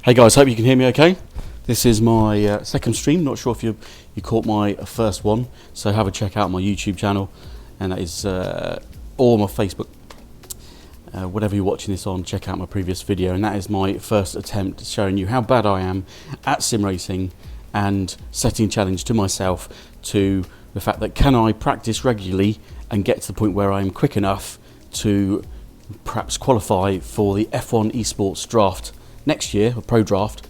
Hey guys, hope you can hear me okay. This is my second stream. Not sure if you caught my first one, so have a check out my YouTube channel, and that is or my Facebook. Whatever you're watching this on, check out my previous video, and that is my first attempt showing you how bad I am at sim racing and setting a challenge to myself to the fact that can I practice regularly and get to the point where I'm quick enough to perhaps qualify for the F1 Esports draft next year, or pro draft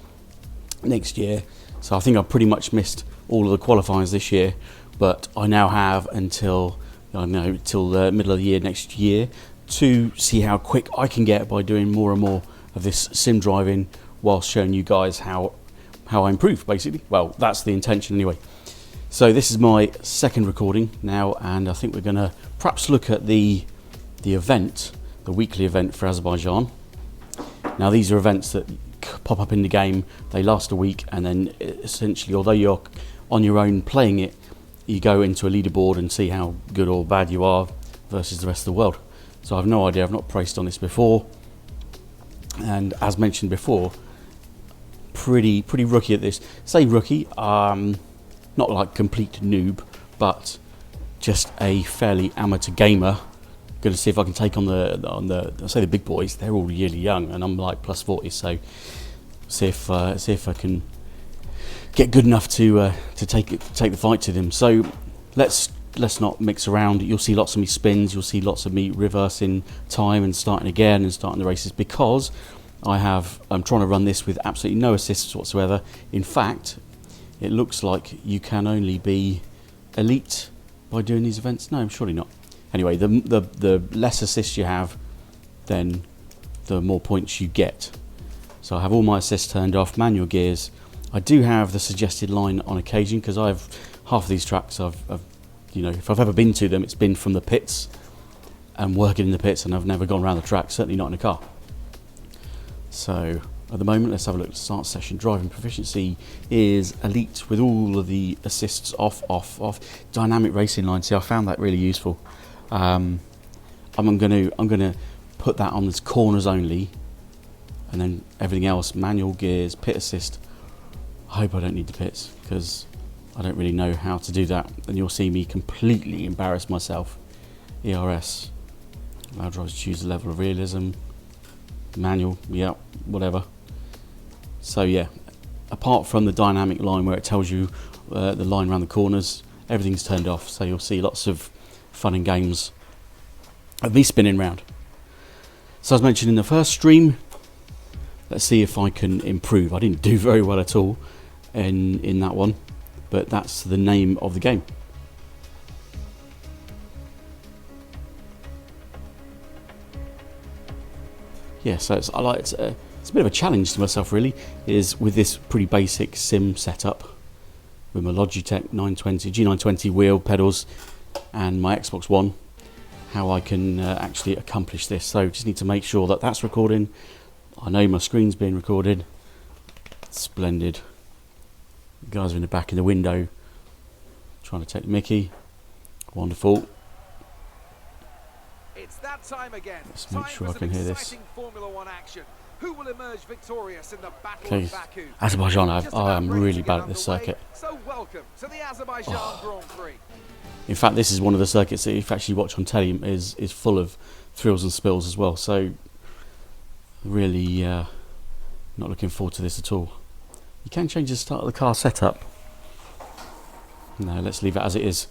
next year. So I think I've pretty much missed all of the qualifiers this year, but I now have until till the middle of the year next year to see how quick I can get by doing more and more of this sim driving, whilst showing you guys how I improve, basically. Well, that's the intention anyway. So this is my second recording now, and I think we're going to perhaps look at the event, the weekly event for Azerbaijan. Now these are events that pop up in the game, they last a week, and then essentially, although you're on your own playing it, you go into a leaderboard and see how good or bad you are versus the rest of the world. So I have no idea, I've not raced on this before, and as mentioned before, pretty rookie at this. Say rookie, not like complete noob, but just a fairly amateur gamer. Going to see if I can take on the big boys. They're all really young, and I'm like plus 40. So see if I can get good enough to take the fight to them. So let's not mix around. You'll see lots of me spins. You'll see lots of me reversing time and starting again and starting the races, because I'm trying to run this with absolutely no assists whatsoever. In fact, it looks like you can only be elite by doing these events. No, surely not. Anyway, the less assists you have, then the more points you get. So I have all my assists turned off, manual gears. I do have the suggested line on occasion, because I have half of these tracks. If I've ever been to them, it's been from the pits and working in the pits, and I've never gone around the track, certainly not in a car. So at the moment, let's have a look at the start session. Driving proficiency is elite with all of the assists off. Dynamic racing line. See, I found that really useful. I'm gonna put that on as corners only, and then everything else, manual gears, pit assist. I hope I don't need the pits, because I don't really know how to do that, and you'll see me completely embarrass myself. ERS, allow drivers to choose the level of realism. Manual, yeah, whatever. So yeah, apart from the dynamic line where it tells you the line around the corners, everything's turned off. So you'll see lots of fun and games of me spinning round. So as mentioned in the first stream, let's see if I can improve. I didn't do very well at all in that one, but that's the name of the game. Yeah, so it's a bit of a challenge to myself, really, is with this pretty basic sim setup with my Logitech G920 wheel pedals and my Xbox One, how I can actually accomplish this. So just need to make sure that that's recording. I know my screen's being recorded. Splendid. The guys are in the back in the window trying to take the mickey. Wonderful. It's that time again. Let's make sure I can hear this. Formula One action. Who will emerge victorious in the battle Okay, of Baku? Azerbaijan, I am really bad at this circuit. So welcome to the Azerbaijan Grand Prix. In fact, this is one of the circuits that if you actually watch on telly is full of thrills and spills as well. So really not looking forward to this at all. You can change the start of the car setup. No, let's leave it as it is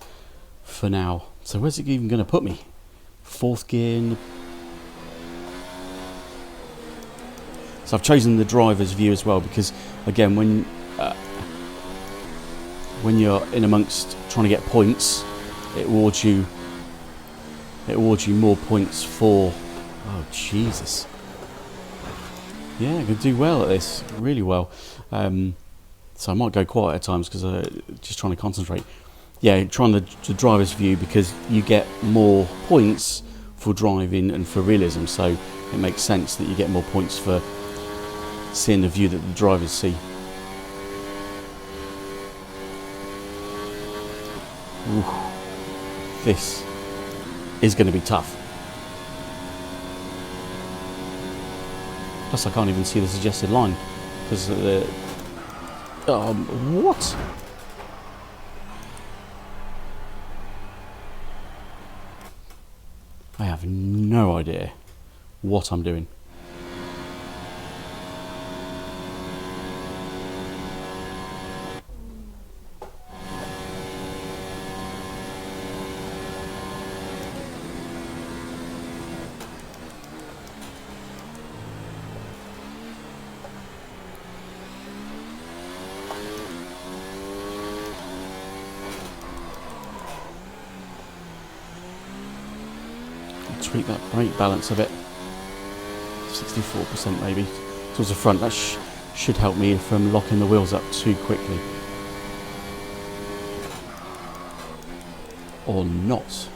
for now. So where's it even going to put me? Fourth gear in. So I've chosen the driver's view as well, because again, when you're in amongst trying to get points, it awards you more points for. Oh Jesus! Yeah, I can do well at this, really well. So I might go quiet at times because I'm just trying to concentrate. Yeah, trying the driver's view, because you get more points for driving and for realism. So it makes sense that you get more points for seeing the view that the drivers see. Ooh, this is going to be tough. Plus I can't even see the suggested line. because the what? I have no idea what I'm doing. Tweak that brake balance a bit. 64% maybe towards the front. That should help me from locking the wheels up too quickly. Or not.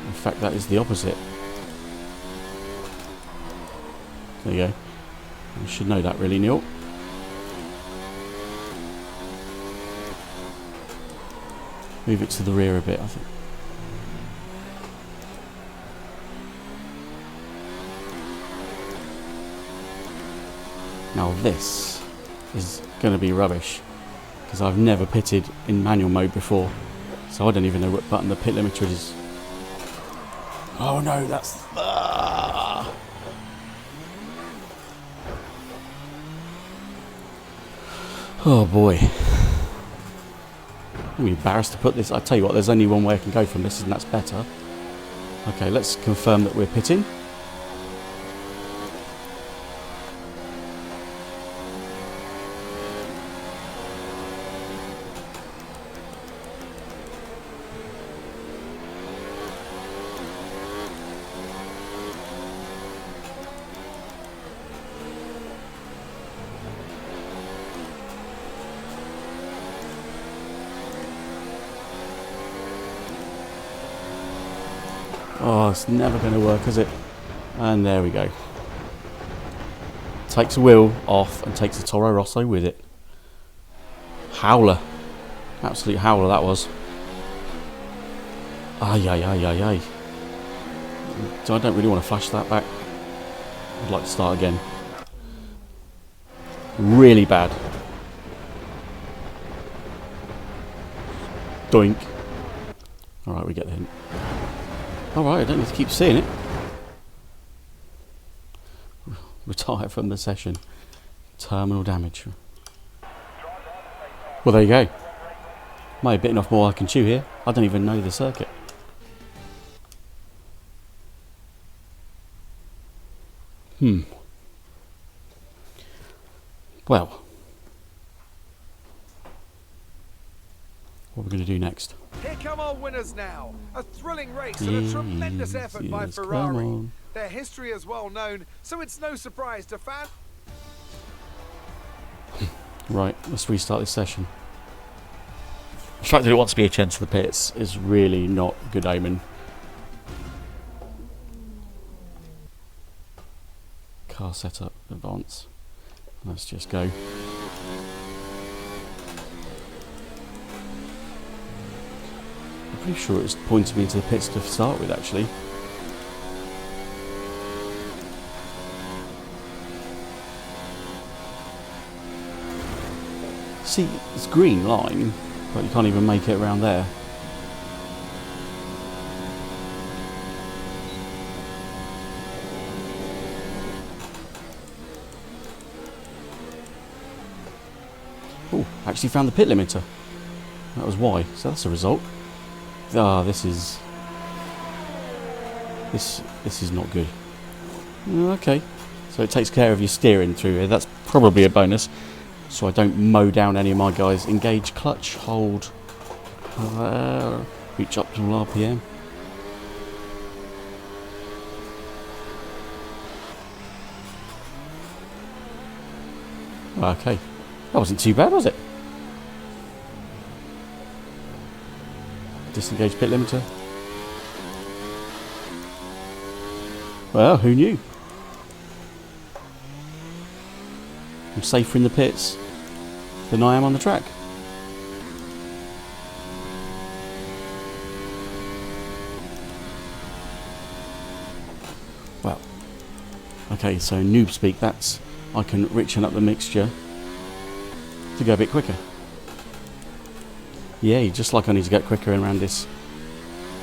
In fact, that is the opposite. There you go. You should know that really, Neil. Move it to the rear a bit, I think. Now this is going to be rubbish because I've never pitted in manual mode before, so I don't even know what button the pit limiter is. Oh no, that's... Oh boy. I'm embarrassed to put this. I tell you what, there's only one way I can go from this, and that's better. Okay, let's confirm that we're pitting. Oh, it's never going to work, is it? And there we go. Takes a wheel off and takes the Toro Rosso with it. Howler. Absolute howler that was. Ay, ay, ay, ay, ay. So I don't really want to flash that back. I'd like to start again. Really bad. Doink. Alright, we get the hint. Alright, I don't need to keep seeing it. Retire from the session. Terminal damage. Well, there you go. Might have bitten off more I can chew here. I don't even know the circuit. Well. What are we going to do next? Here come our winners now. A thrilling race and a tremendous effort by Ferrari. Their history is well known, so it's no surprise to fans. Right, let's restart this session. The fact that it wants to be a chance to the pits is really not a good omen. Car setup, advance. Let's just go. I'm pretty sure it's pointing me into the pits to start with, actually. See, it's green line, but you can't even make it around there. Oh, actually found the pit limiter. That was why, so that's a result. Ah, this is not good. Okay, so it takes care of your steering through here. That's probably a bonus, so I don't mow down any of my guys. Engage clutch, hold, reach optimal RPM. Okay, that wasn't too bad, was it? Disengage pit limiter. Well, who knew? I'm safer in the pits than I am on the track. Well, okay, so noob speak, that's I can richen up the mixture to go a bit quicker. Yeah, just like I need to get quicker around this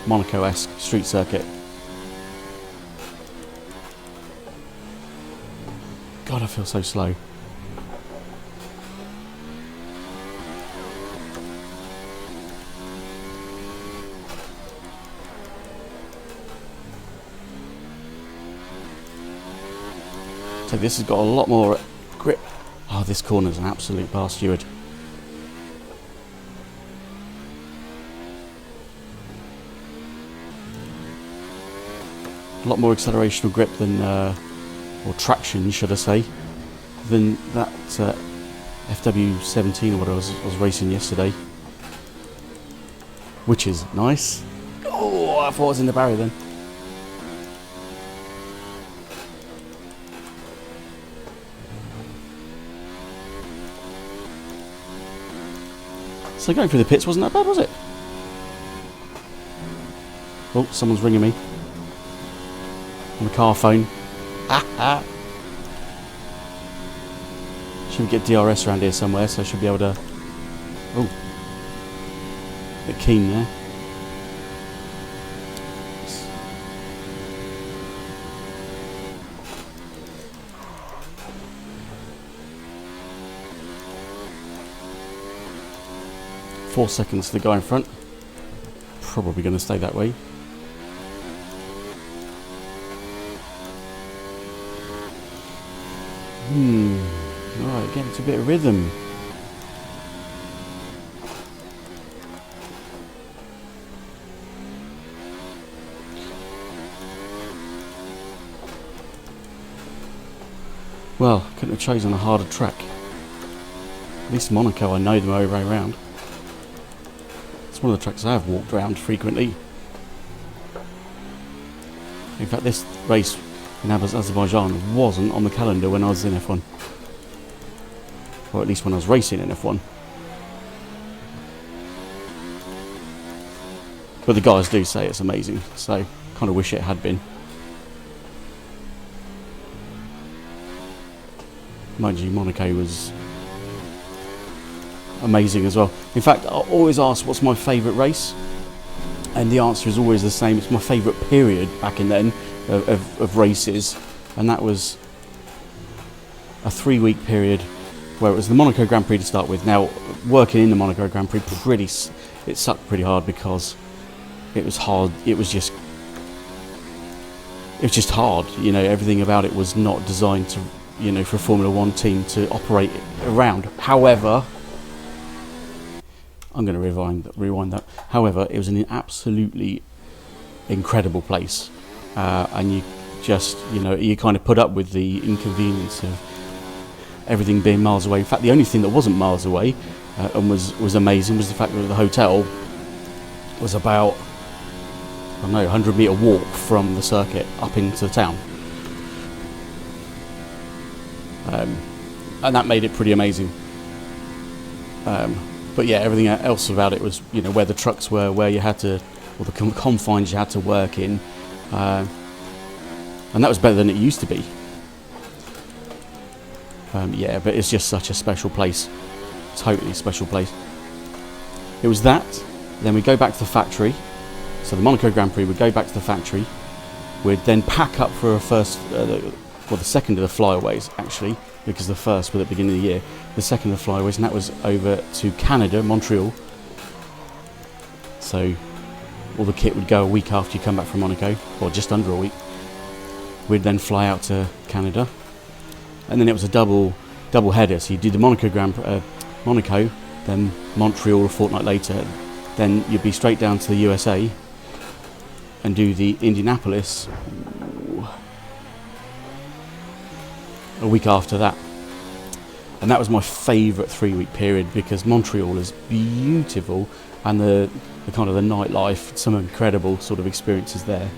Monaco-esque street circuit. God, I feel so slow. So this has got a lot more grip. Oh, this corner's an absolute bar steward. A lot more acceleration or grip than, or traction, should I say, than that FW17 or what I was racing yesterday. Which is nice. Oh, I thought I was in the barrier then. So going through the pits wasn't that bad, was it? Oh, someone's ringing me on the car phone. Should get DRS around here somewhere, so I should be able to. Oh, a bit keen there. Four seconds to the guy in front. Probably going to stay that way. Alright, getting to a bit of rhythm. Well, couldn't have chosen a harder track. At least Monaco, I know the way around. It's one of the tracks I have walked around frequently. In fact, this race in Azerbaijan wasn't on the calendar when I was in F1. Or at least when I was racing in F1. But the guys do say it's amazing, so kind of wish it had been. Mind you, Monaco was amazing as well. In fact, I always ask what's my favourite race, and the answer is always the same. It's my favourite period back in then of races, and that was a 3-week period where it was the Monaco Grand Prix to start with. Now, working in the Monaco Grand Prix, it sucked pretty hard because it was hard. It was just hard. You know, everything about it was not designed to, you know, for a Formula One team to operate around. However, I'm going to rewind that. However, it was an absolutely incredible place, and you just, you know, you kind of put up with the inconvenience of everything being miles away. In fact, the only thing that wasn't miles away and was amazing was the fact that the hotel was about, I don't know, 100-metre walk from the circuit up into town. And that made it pretty amazing. But yeah, everything else about it was, you know, where the trucks were, where you had to, or the confines you had to work in. And that was better than it used to be. Yeah, but it's just such a special place. Totally special place. It was that. Then we go back to the factory. So the Monaco Grand Prix would go back to the factory. We'd then pack up for a first, the second of the flyaways, actually, because the first was at the beginning of the year. The second of the flyaways, and that was over to Canada, Montreal. So all the kit would go a week after you come back from Monaco, or just under a week. We'd then fly out to Canada. And then it was a double header. So you did the Monaco, then Montreal a fortnight later. Then you'd be straight down to the USA and do the Indianapolis a week after that. And that was my favourite 3-week period because Montreal is beautiful, and the kind of the nightlife, some incredible sort of experiences there.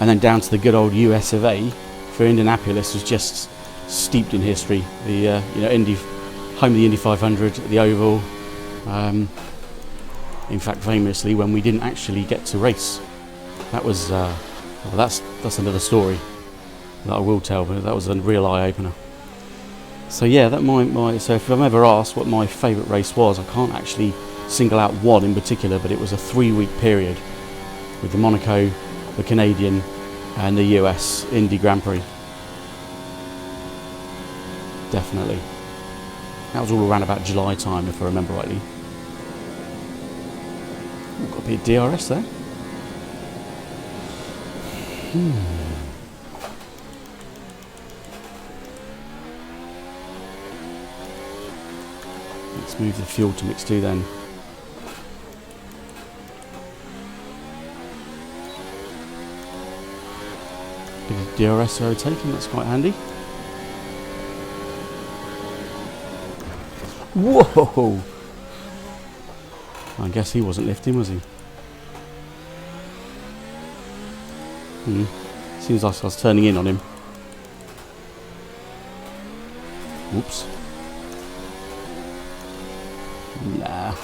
And then down to the good old US of A for Indianapolis was just steeped in history. The home of the Indy 500, the Oval. In fact, famously, when we didn't actually get to race, that was that's another story. that I will tell, but that was a real eye-opener. So yeah, that so if I'm ever asked what my favourite race was, I can't actually single out one in particular, but it was a 3-week period with the Monaco, the Canadian and the US Indy Grand Prix. Definitely. That was all around about July time, if I remember rightly. Ooh, got a bit of DRS there. Let's move the fuel to mix 2 then. Bit of DRS overtaking, that's quite handy. Whoa! I guess he wasn't lifting, was he? Seems like I was turning in on him. Whoops. Nah.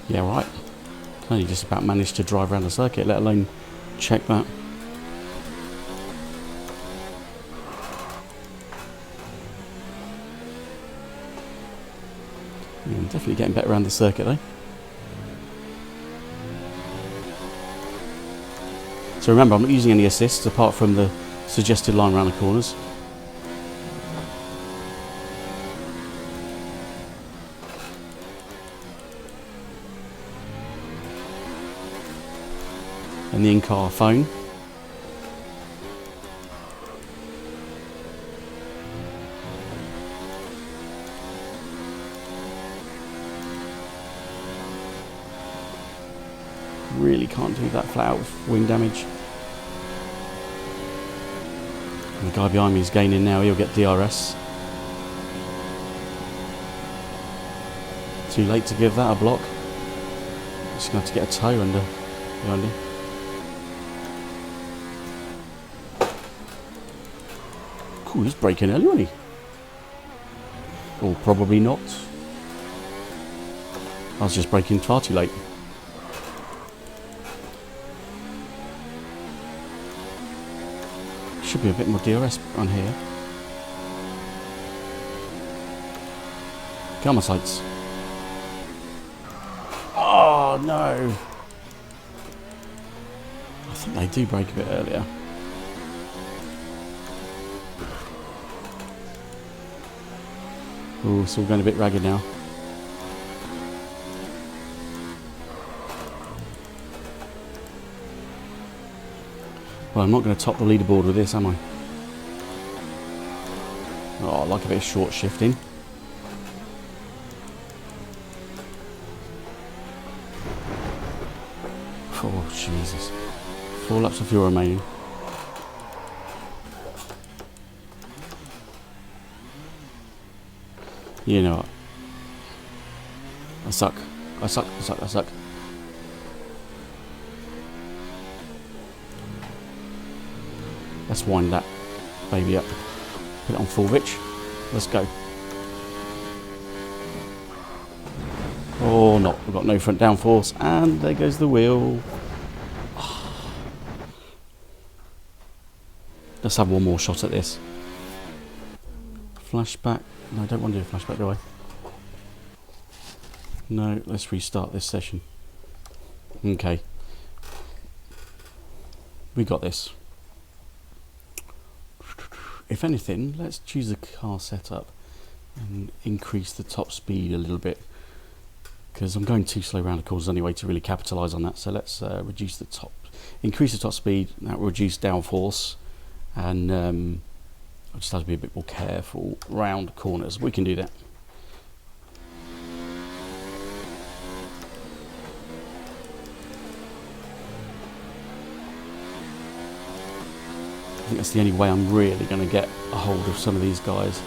Yeah, right. Can only just about manage to drive around the circuit, let alone check that. Yeah, I'm definitely getting better around the circuit though. So remember, I'm not using any assists apart from the suggested line around the corners. And the in-car phone. Really can't do that flat out with wing damage. And the guy behind me is gaining now, he'll get DRS. Too late to give that a block. Just going to have to get a toe under behind him. Cool, he's braking early, isn't he? Or probably not. I was just braking far too late. Should be a bit more DRS on here. Come on, sights. Oh no! I think they do brake a bit earlier. Oh, it's all going a bit ragged now. Well, I'm not going to top the leaderboard with this, am I? Oh, I like a bit of short shifting. Oh, Jesus. 4 laps of fuel remaining. You know what? I suck. I suck. I suck. I suck. Let's wind that baby up. Put it on full pitch. Let's go. Oh, no. We've got no front downforce. And there goes the wheel. Let's have one more shot at this. Flashback. No, I don't want to do a flashback, do I? No, let's restart this session. Okay. We got this. If anything, let's choose a car setup and increase the top speed a little bit, because I'm going too slow around the corners anyway to really capitalise on that. So let's increase the top speed. That will reduce downforce, and I just have to be a bit more careful round corners. We can do that. I think that's the only way I'm really going to get a hold of some of these guys.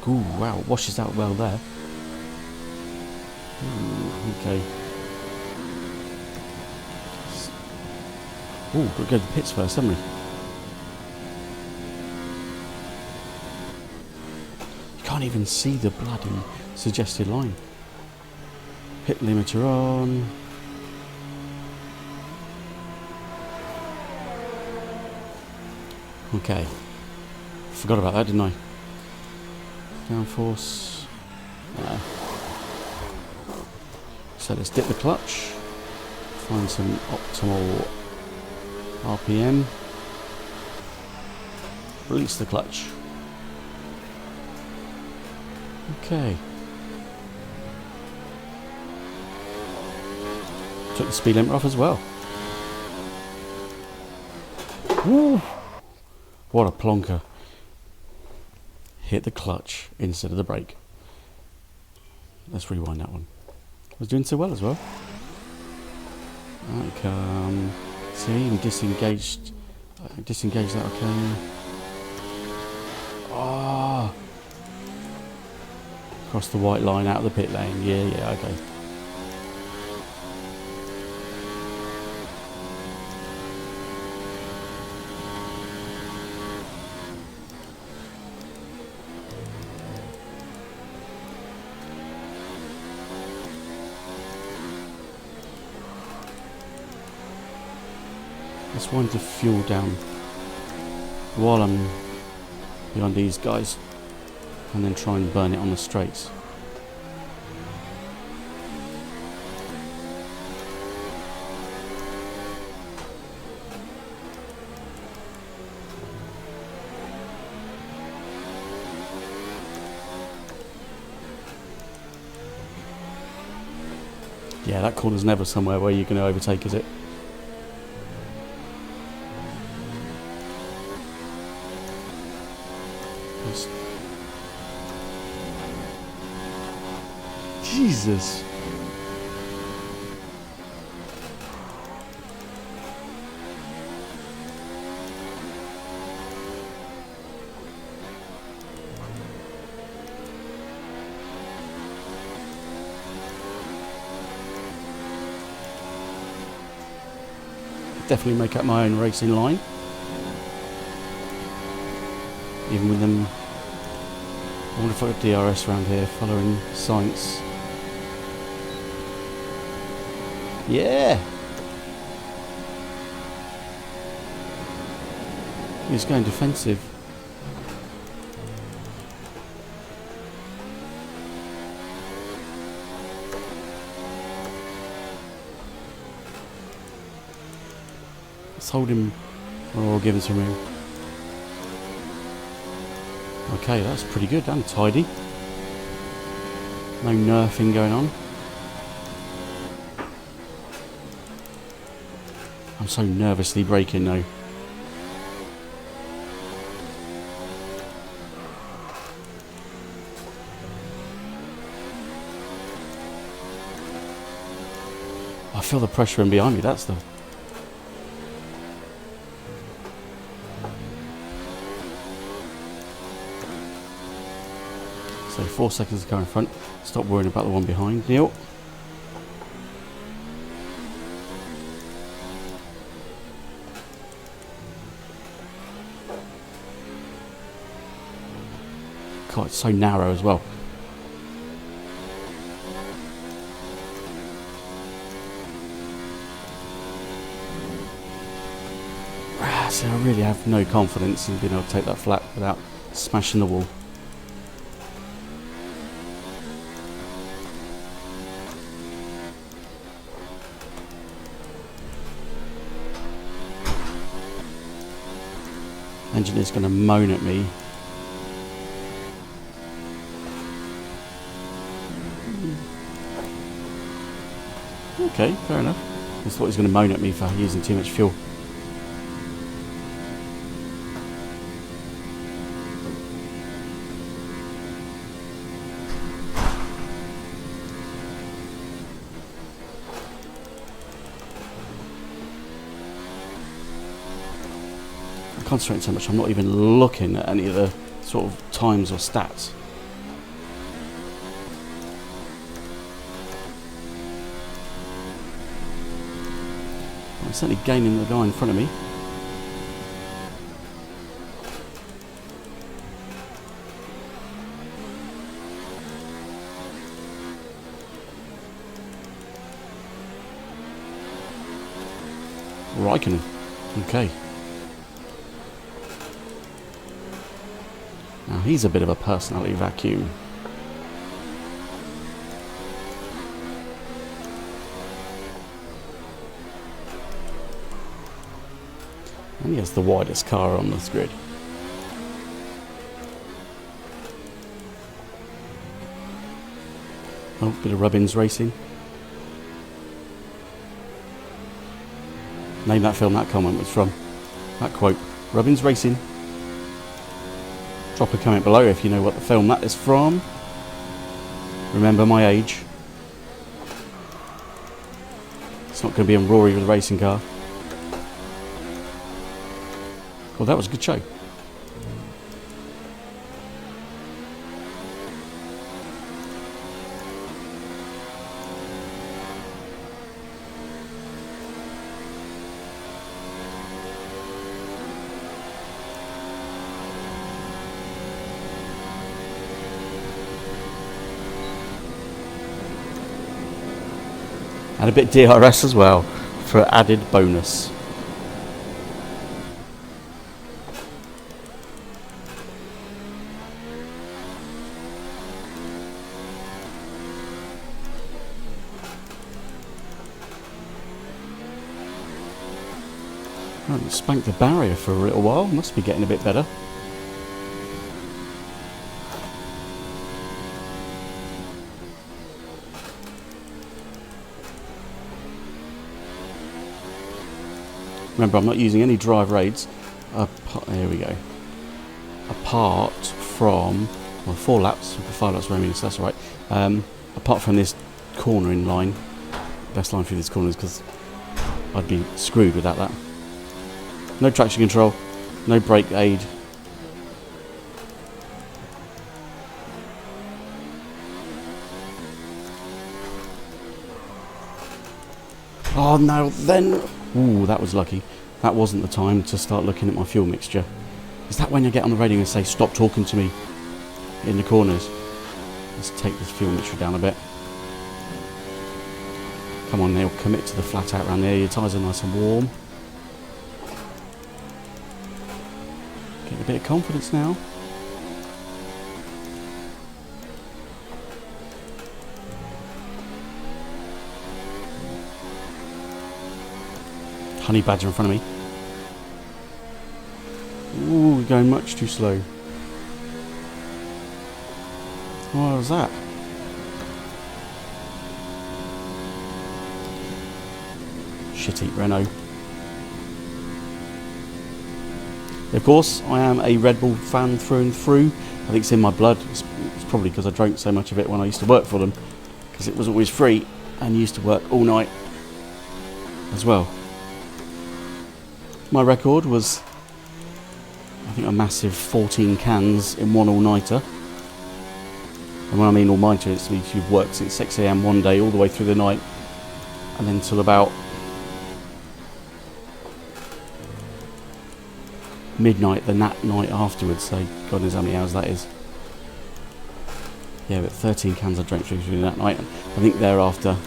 Ooh, wow, washes out well there. Ooh, okay. Ooh, got to go to the pits first, haven't we? You can't can't even see the bloody suggested line. Pit limiter on. Okay. Forgot about that, didn't I? Downforce. So let's dip the clutch. Find some optimal RPM. Release the clutch. Okay. Took the speed limiter off as well. Woo. What a plonker. Hit the clutch instead of the brake. Let's rewind that one. I was doing so well as well. Like, see, even disengaged. Disengage that, okay. Ah. Across the white line out of the pit lane. Yeah, okay. Let's wind the fuel down while I'm behind these guys and then try and burn it on the straights. Yeah, that corner's never somewhere where you're going to overtake, is it? Jesus. Definitely make up my own racing line. Even with them. I wonder if I got DRS around here following science. Yeah! He's going defensive. Let's hold him or give him some room. Okay, that's pretty good and tidy. No nerfing going on. I'm so nervously braking though. I feel the pressure in behind me, that's the... So 4 seconds to go in front. Stop worrying about the one behind. Neil. God, it's so narrow as well. So I really have no confidence in being able to take that flat without smashing the wall. Engineer's going to moan at me. Okay, fair enough. I thought he was going to moan at me for using too much fuel. I'm concentrating so much I'm not even looking at any of the sort of times or stats. I'm certainly gaining the guy in front of me. Raikkonen. Okay. Now he's a bit of a personality vacuum. And he has the widest car on this grid. Oh, bit of Rubbins racing. Name that film that comment was from. That quote. Rubbins racing. Drop a comment below if you know what the film that is from. Remember my age. It's not going to be on Rory with a racing car. Well, that was a good show. And a bit DRS as well for added bonus. I haven't spanked the barrier for a little while. Must be getting a bit better. Remember, I'm not using any drive raids. There we go. Apart from, well, 4 laps, 5 laps remaining, so that's all right. Apart from this cornering line, best line through this corner is because I'd be screwed without that. No traction control, no brake aid. Oh no, then... Ooh, that was lucky. That wasn't the time to start looking at my fuel mixture. Is that when you get on the radio and say, stop talking to me in the corners? Let's take this fuel mixture down a bit. Come on, Neil, commit to the flat out around there. Your tyres are nice and warm. Get a bit of confidence now. Honey badger in front of me. Ooh, we're going much too slow. What was that? Shitty Renault. Of course, I am a Red Bull fan through and through. I think it's in my blood. It's probably because I drank so much of it when I used to work for them, because it was always free and used to work all night as well. My record was, I think, a massive 14 cans in one all-nighter. And when I mean all-nighter, it's means you've worked since 6 AM one day all the way through the night, and then till about midnight the night afterwards. So God knows how many hours that is. Yeah, but 13 cans I drank through that night. I think thereafter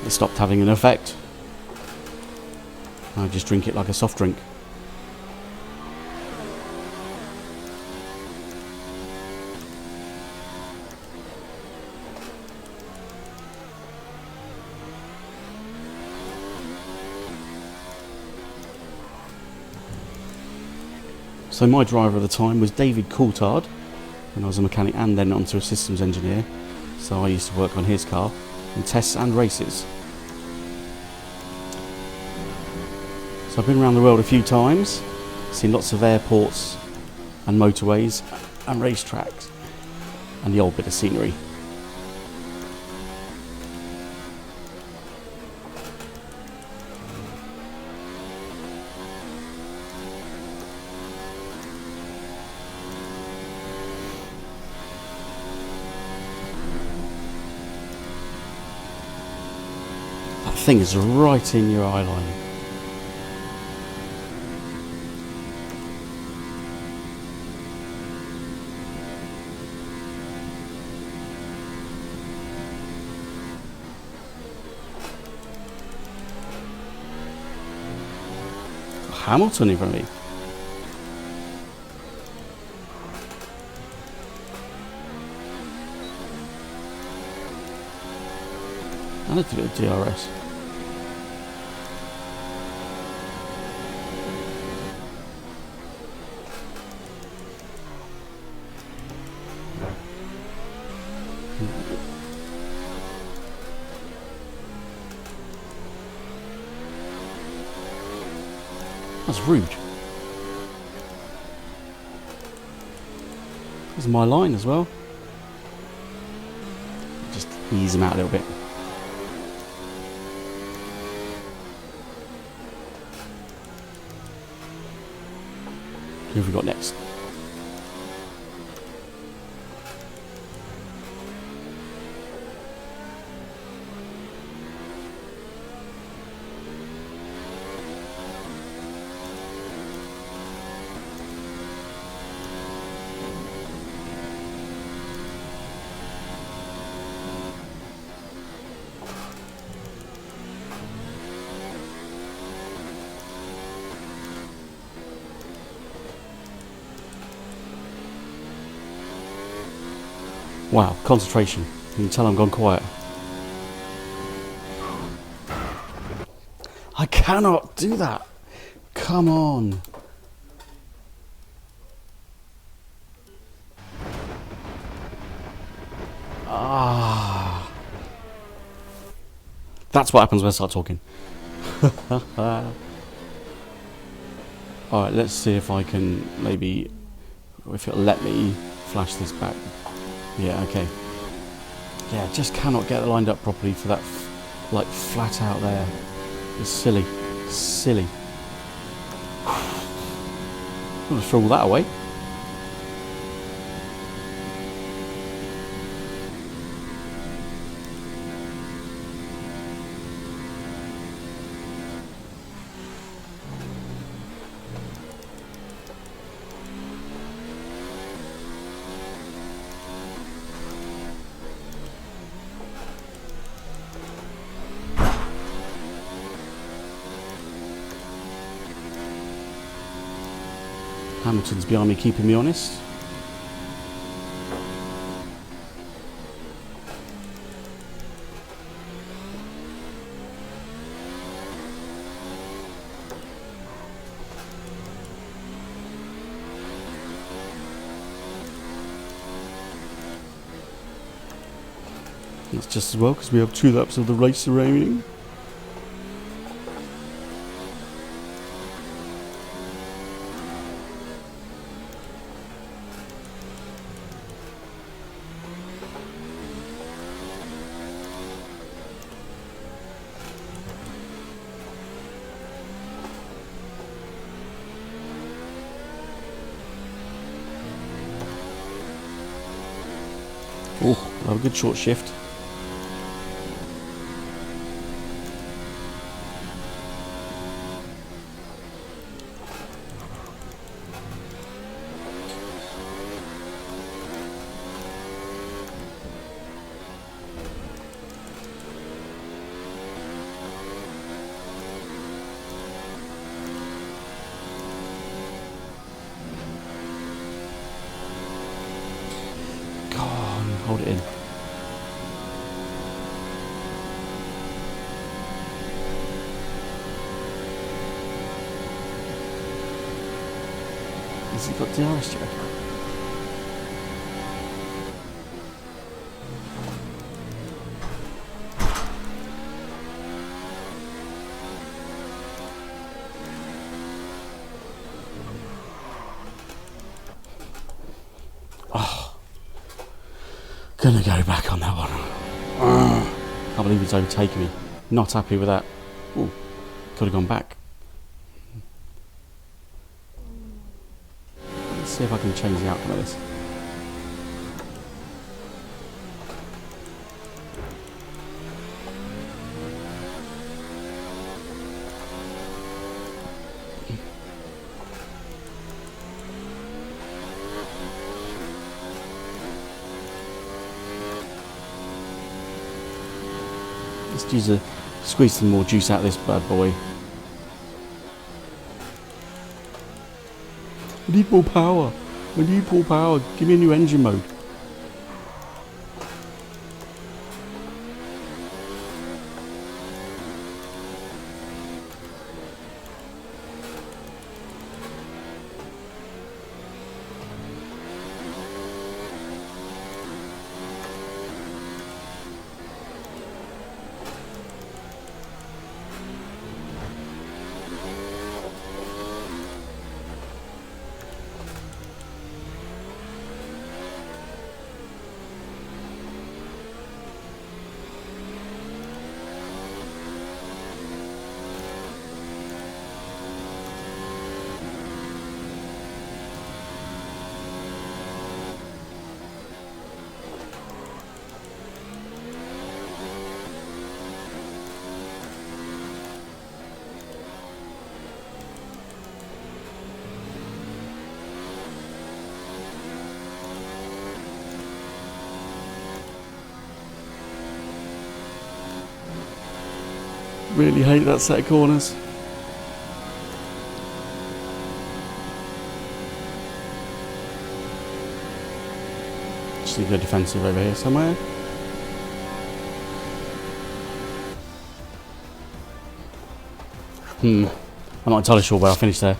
it stopped having an effect. I just drink it like a soft drink. So my driver at the time was David Coulthard, when I was a mechanic and then onto a systems engineer. So I used to work on his car in tests and races. So I've been around the world a few times, seen lots of airports and motorways and racetracks and the old bit of scenery. That thing is right in your eye line. Hamilton in front of me. I need to get a DRS. That's rude. This is my line as well. Just ease him out a little bit. Who have we got next? Wow, concentration. You can tell I'm gone quiet. I cannot do that. Come on. Ah. That's what happens when I start talking. Alright, let's see if I can maybe, if it'll let me flash this back. Yeah, okay. Yeah, just cannot get it lined up properly for that, like, flat out there. It's silly. Silly. I'm going to throw all that away. Hamilton's behind me, keeping me honest. That's just as well because we have 2 laps of the race remaining. Oh, have a good short shift. Hold it in. Has he got DRS check? Gonna go back on that one. Can't believe it's overtaken me. Not happy with that. Ooh, could have gone back. Let's see if I can change the outcome of this. Let's squeeze some more juice out of this bad boy. I need more power. I need more power. Give me a new engine mode. Really hate that set of corners. Just need to go defensive over here somewhere. I'm not entirely sure where I'll finish there.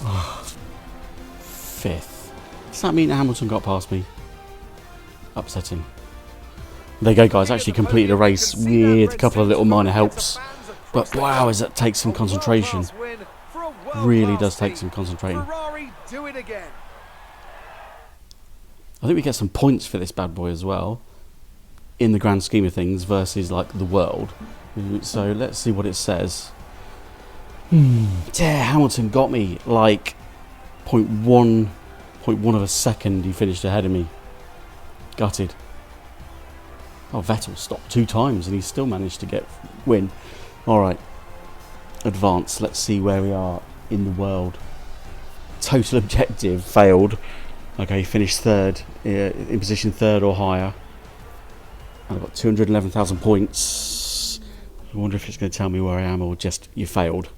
Oh, 5th. Does that mean Hamilton got past me? Upsetting. There you go, guys. Actually completed a race with a couple of little minor helps. But wow, does that take some concentration. Really does take some concentrating. I think we get some points for this bad boy as well, in the grand scheme of things, versus like the world. So let's see what it says. Yeah, Hamilton got me like 0.1 of a second. He finished ahead of me. Gutted. Oh, Vettel stopped 2 times and he still managed to win. Alright. Advance. Let's see where we are in the world. Total objective failed. Okay, finished 3rd. In position 3rd or higher. And I've got 211,000 points. I wonder if it's going to tell me where I am or just you failed.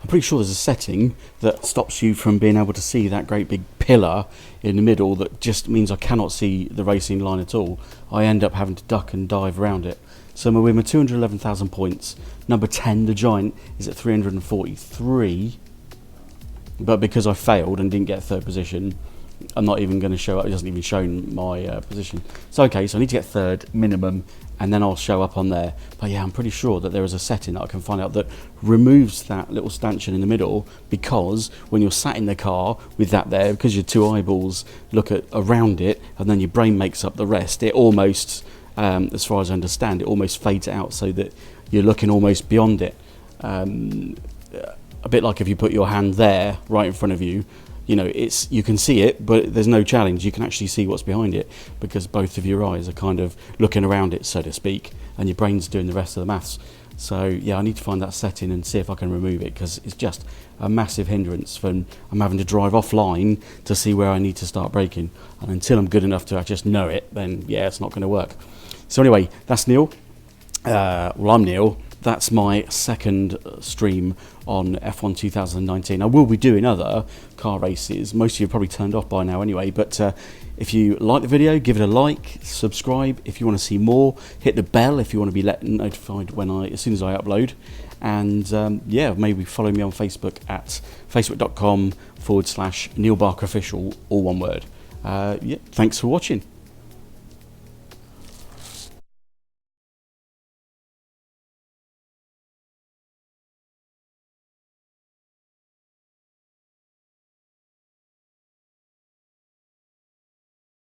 I'm pretty sure there's a setting that stops you from being able to see that great big pillar in the middle that just means I cannot see the racing line at all. I end up having to duck and dive around it. So with my 211,000 points, number 10, the Giant, is at 343. But because I failed and didn't get 3rd position, I'm not even going to show up. It doesn't even show my position. So okay, so I need to get 3rd minimum, and then I'll show up on there. But yeah, I'm pretty sure that there is a setting that I can find out that removes that little stanchion in the middle, because when you're sat in the car with that there, because your 2 eyeballs look at around it and then your brain makes up the rest, it almost, as far as I understand, it almost fades out so that you're looking almost beyond it. A bit like if you put your hand there right in front of you, you know, you can see it, but there's no challenge. You can actually see what's behind it because both of your eyes are kind of looking around it, so to speak, and your brain's doing the rest of the maths. So yeah, I need to find that setting and see if I can remove it, because it's just a massive hindrance from I'm having to drive offline to see where I need to start braking. And until I'm good enough to just know it, then yeah, it's not going to work. So anyway, that's Neil. Well, I'm Neil. That's my 2nd stream on F1 2019. I will be doing other car races. Most of you have probably turned off by now anyway, but if you like the video, give it a like, subscribe if you want to see more, hit the bell if you want to be notified as soon as I upload, and yeah, maybe follow me on Facebook at facebook.com/Neil Barker Official, all one word. Yeah, thanks for watching.